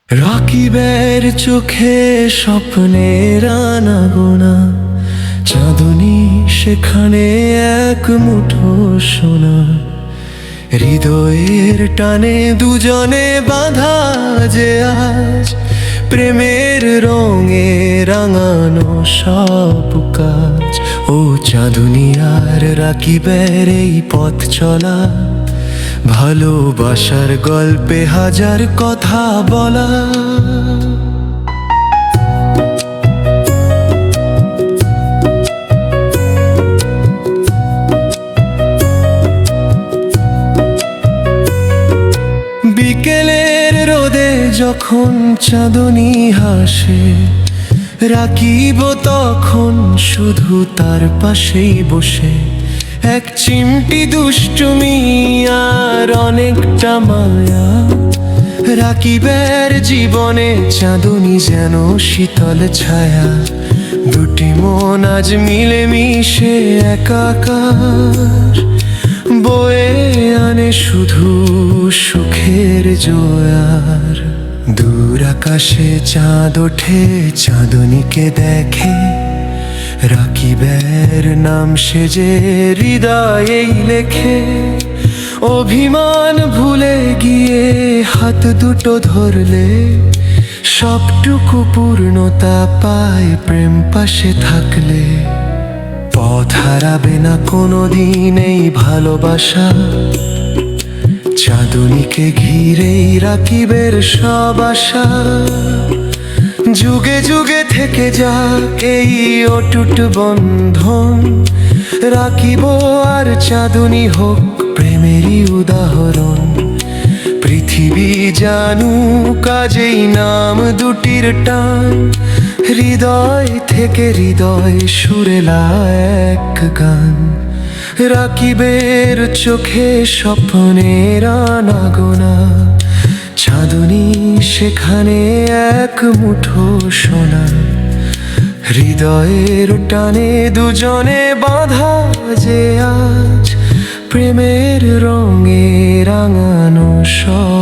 রাকিবের চোখে স্বপ্নের আনাগোনা, চাঁদনী সেখানে এক মুঠো সোনা। হৃদয়ের টানে দুজনে বাঁধা যে আজ, প্রেমের রঙে রাঙানো সব কাজ। ও চাঁদনী আর রাকিবের এই পথ চলা, ভালোবাসার গল্পে হাজার কথা বলা। বিকেলের রোদে যখন চাঁদনী হাসে, রাকিব তখন শুধু তার পাশেই বসে। এক চিমটি দুষ্টুমি আর অনেকটা মায়া, রাকিবের জীবনে চাঁদনী যেন শীতল ছায়া। দুটি মন আজ মিলে মিশে একাকার, বয়ে আনে শুধু সুখের জোয়ার। দূর আকাশে চাঁদ ওঠে, চাঁদনীকে দেখে, রাকিবের নাম সেজে হৃদয়েই লেখে। অভিমান ভুলে গিয়ে হাত দুটো ধরলে, সবটুকু পূর্ণতা পায় প্রেম পাশে থাকলে। পথ হারাবে না কোনোদিন এই ভালোবাসা, চাঁদনীকে ঘিরেই রাকিবের সব আশা। যুগে যুগে থেকে যাক এই অটুট বন্ধন, রাকিব আর চাঁদনী হোক প্রেমেরই উদাহরণ। পৃথিবী জানুক আজ এই নাম দুটির টান, হৃদয় থেকে হৃদয় সুরেলা এক গান। রাকিবের চোখে স্বপ্নের আনাগোনা, চাঁদনী সেখানে এক মুঠো সোনা। হৃদয়ের টানে দুজনে বাঁধা যে আজ, প্রেমের রঙে রাঙানো সব